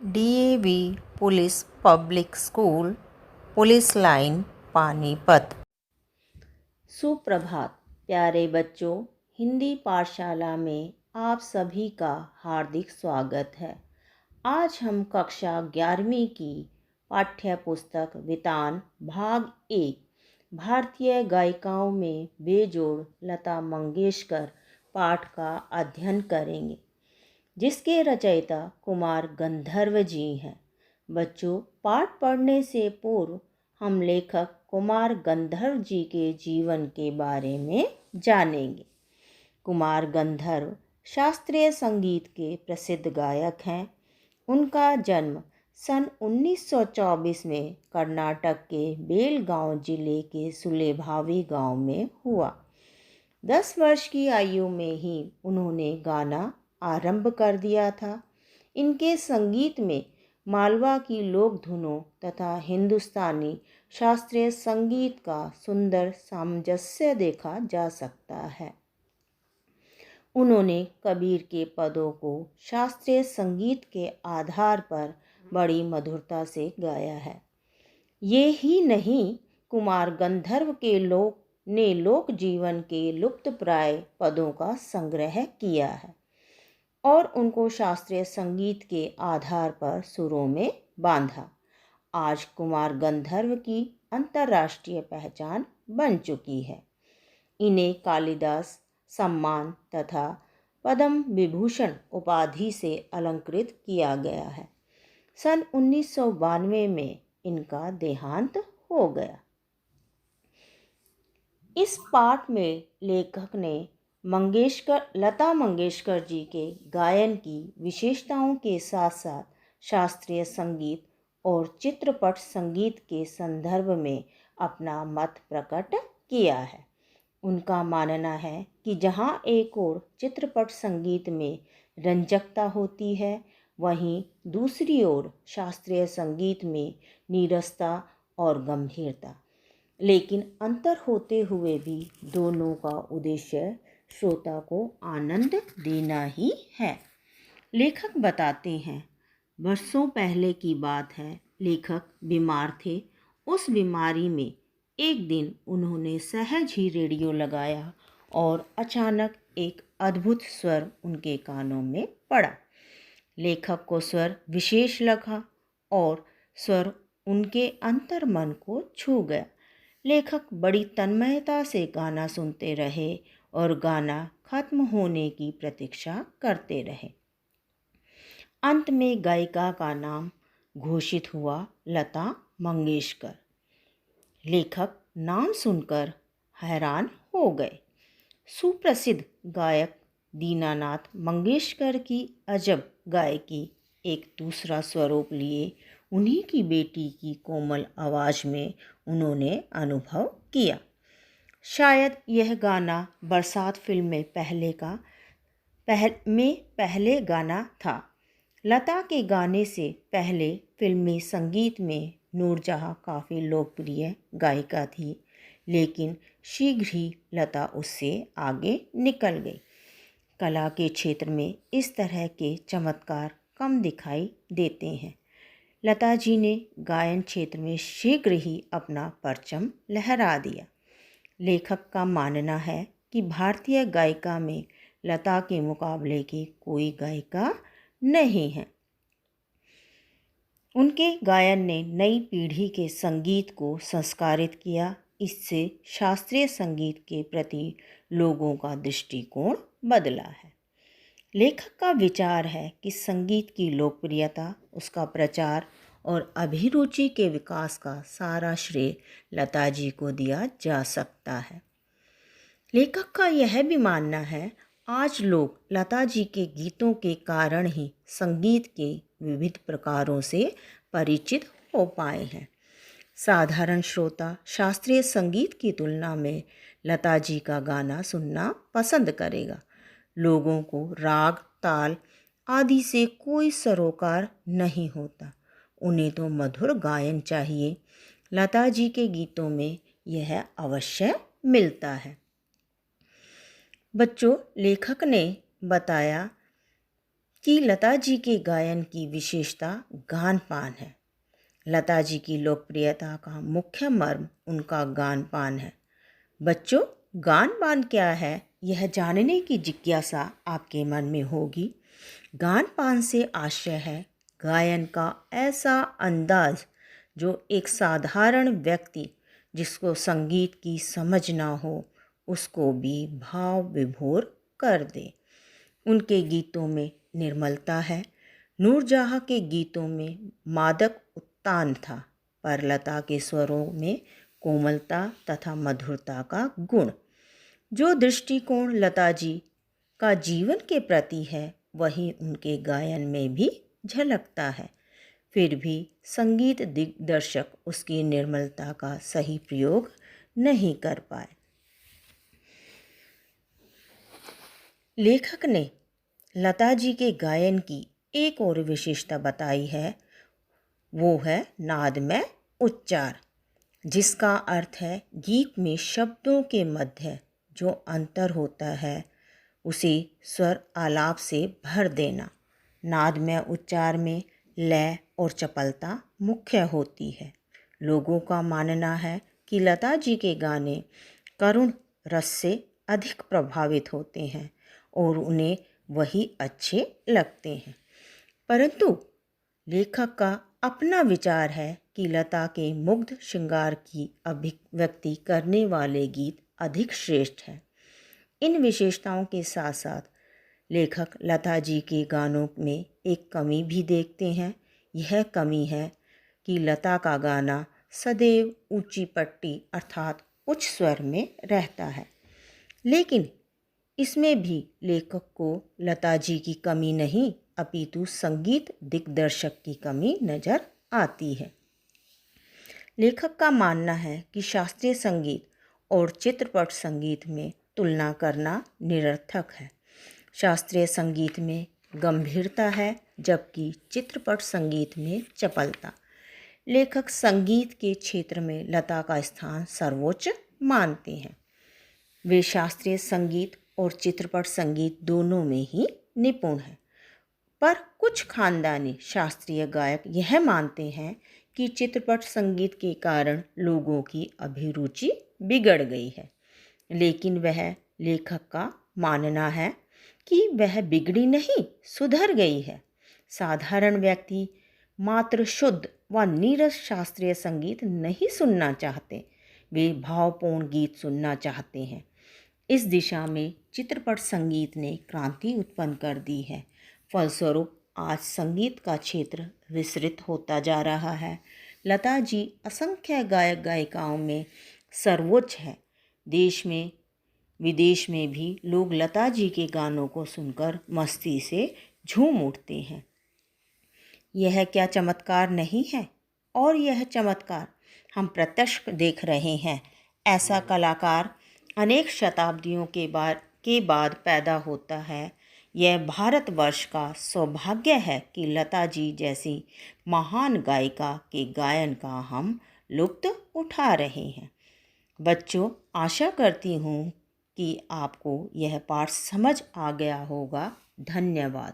DAV police public school, police line, Panipat. सुप्रभात प्यारे बच्चों। हिंदी पाठशाला में आप सभी का हार्दिक स्वागत है। आज हम कक्षा 11वीं की पाठ्य पुस्तक वितान भाग 1 भारतीय गायिकाओं में बेजोड़ लता मंगेशकर पाठ का अध्ययन करेंगे, जिसके रचयिता कुमार गंधर्व जी हैं। बच्चों, पाठ पढ़ने से पूर्व हम लेखक कुमार गंधर्व जी के जीवन के बारे में जानेंगे। कुमार गंधर्व शास्त्रीय संगीत के प्रसिद्ध गायक हैं। उनका जन्म सन 1924 में कर्नाटक के बेलगांव जिले के सुलेभावी गांव में हुआ। 10 वर्ष की आयु में ही उन्होंने गाना आरंभ कर दिया था। इनके संगीत में मालवा की लोक धुनों तथा हिंदुस्तानी शास्त्रीय संगीत का सुंदर सामंजस्य देखा जा सकता है। उन्होंने कबीर के पदों को शास्त्रीय संगीत के आधार पर बड़ी मधुरता से गाया है। ये ही नहीं, कुमार गंधर्व के लोक जीवन के लुप्तप्राय पदों का संग्रह किया है और उनको शास्त्रीय संगीत के आधार पर सुरों में बांधा। आज कुमार गंधर्व की अंतर्राष्ट्रीय पहचान बन चुकी है। इन्हें कालिदास सम्मान तथा पद्म विभूषण उपाधि से अलंकृत किया गया है। सन 1992 में इनका देहांत हो गया। इस पाठ में लेखक ने लता मंगेशकर जी के गायन की विशेषताओं के साथ साथ शास्त्रीय संगीत और चित्रपट संगीत के संदर्भ में अपना मत प्रकट किया है। उनका मानना है कि जहाँ एक ओर चित्रपट संगीत में रंजकता होती है, वहीं दूसरी ओर शास्त्रीय संगीत में नीरसता और गंभीरता, लेकिन अंतर होते हुए भी दोनों का उद्देश्य श्रोता को आनंद देना ही है। लेखक बताते हैं, वर्षों पहले की बात है। लेखक बीमार थे। उस बीमारी में एक दिन उन्होंने सहज ही रेडियो लगाया और अचानक एक अद्भुत स्वर उनके कानों में पड़ा। लेखक को स्वर विशेष लगा और स्वर उनके अंतर्मन को छू गया। लेखक बड़ी तन्मयता से गाना सुनते रहे और गाना खत्म होने की प्रतीक्षा करते रहे। अंत में गायिका का नाम घोषित हुआ, लता मंगेशकर। लेखक नाम सुनकर हैरान हो गए। सुप्रसिद्ध गायक दीनानाथ मंगेशकर की अजब गायकी एक दूसरा स्वरूप लिए उन्हीं की बेटी की कोमल आवाज़ में उन्होंने अनुभव किया। शायद यह गाना बरसात फिल्म में पहले गाना था। लता के गाने से पहले फिल्मी संगीत में नूरजहां काफ़ी लोकप्रिय गायिका थी, लेकिन शीघ्र ही लता उससे आगे निकल गई। कला के क्षेत्र में इस तरह के चमत्कार कम दिखाई देते हैं। लता जी ने गायन क्षेत्र में शीघ्र ही अपना परचम लहरा दिया। लेखक का मानना है कि भारतीय गायिका में लता के मुकाबले की कोई गायिका नहीं है। उनके गायन ने नई पीढ़ी के संगीत को संस्कारित किया। इससे शास्त्रीय संगीत के प्रति लोगों का दृष्टिकोण बदला है। लेखक का विचार है कि संगीत की लोकप्रियता, उसका प्रचार और अभिरुचि के विकास का सारा श्रेय लता जी को दिया जा सकता है। लेखक का यह भी मानना है, आज लोग लता जी के गीतों के कारण ही संगीत के विविध प्रकारों से परिचित हो पाए हैं। साधारण श्रोता शास्त्रीय संगीत की तुलना में लता जी का गाना सुनना पसंद करेगा। लोगों को राग, ताल आदि से कोई सरोकार नहीं होता, उन्हें तो मधुर गायन चाहिए। लता जी के गीतों में यह अवश्य मिलता है। बच्चों, लेखक ने बताया कि लता जी के गायन की विशेषता गान पान है। लता जी की लोकप्रियता का मुख्य मर्म उनका गान पान है। बच्चों, गान पान क्या है, यह जानने की जिज्ञासा आपके मन में होगी। गान पान से आशय है गायन का ऐसा अंदाज जो एक साधारण व्यक्ति जिसको संगीत की समझ ना हो उसको भी भाव विभोर कर दे। उनके गीतों में निर्मलता है। नूरजहाँ के गीतों में मादक उत्तान था, पर लता के स्वरों में कोमलता तथा मधुरता का गुण। जो दृष्टिकोण लता जी का जीवन के प्रति है वही उनके गायन में भी झलकता है। फिर भी संगीत दिग्दर्शक उसकी निर्मलता का सही प्रयोग नहीं कर पाए। लेखक ने लता जी के गायन की एक और विशेषता बताई है, वो है नादमय उच्चार, जिसका अर्थ है गीत में शब्दों के मध्य जो अंतर होता है उसे स्वर आलाप से भर देना। नादमय उच्चार में लय और चपलता मुख्य होती है। लोगों का मानना है कि लता जी के गाने करुण रस से अधिक प्रभावित होते हैं और उन्हें वही अच्छे लगते हैं। परंतु लेखक का अपना विचार है कि लता के मुग्ध श्रृंगार की अभिव्यक्ति करने वाले गीत अधिक श्रेष्ठ हैं। इन विशेषताओं के साथ साथ लेखक लता जी के गानों में एक कमी भी देखते हैं। यह कमी है कि लता का गाना सदैव ऊंची पट्टी अर्थात उच्च स्वर में रहता है। लेकिन इसमें भी लेखक को लता जी की कमी नहीं अपितु संगीत दिग्दर्शक की कमी नज़र आती है। लेखक का मानना है कि शास्त्रीय संगीत और चित्रपट संगीत में तुलना करना निरर्थक है। शास्त्रीय संगीत में गंभीरता है जबकि चित्रपट संगीत में चपलता। लेखक संगीत के क्षेत्र में लता का स्थान सर्वोच्च मानते हैं। वे शास्त्रीय संगीत और चित्रपट संगीत दोनों में ही निपुण हैं। पर कुछ खानदानी शास्त्रीय गायक यह मानते हैं कि चित्रपट संगीत के कारण लोगों की अभिरुचि बिगड़ गई है। लेकिन वह लेखक का मानना है कि वह बिगड़ी नहीं, सुधर गई है। साधारण व्यक्ति मात्र शुद्ध व नीरस शास्त्रीय संगीत नहीं सुनना चाहते, वे भावपूर्ण गीत सुनना चाहते हैं। इस दिशा में चित्रपट संगीत ने क्रांति उत्पन्न कर दी है। फलस्वरूप आज संगीत का क्षेत्र विस्तृत होता जा रहा है। लता जी असंख्य गायक गायिकाओं में सर्वोच्च है। देश में विदेश में भी लोग लता जी के गानों को सुनकर मस्ती से झूम उठते हैं। यह क्या चमत्कार नहीं है? और यह चमत्कार हम प्रत्यक्ष देख रहे हैं। ऐसा कलाकार अनेक शताब्दियों के बाद पैदा होता है। यह भारतवर्ष का सौभाग्य है कि लता जी जैसी महान गायिका के गायन का हम लुत्फ़ उठा रहे हैं। बच्चों, आशा करती हूँ कि आपको यह पाठ समझ आ गया होगा। धन्यवाद।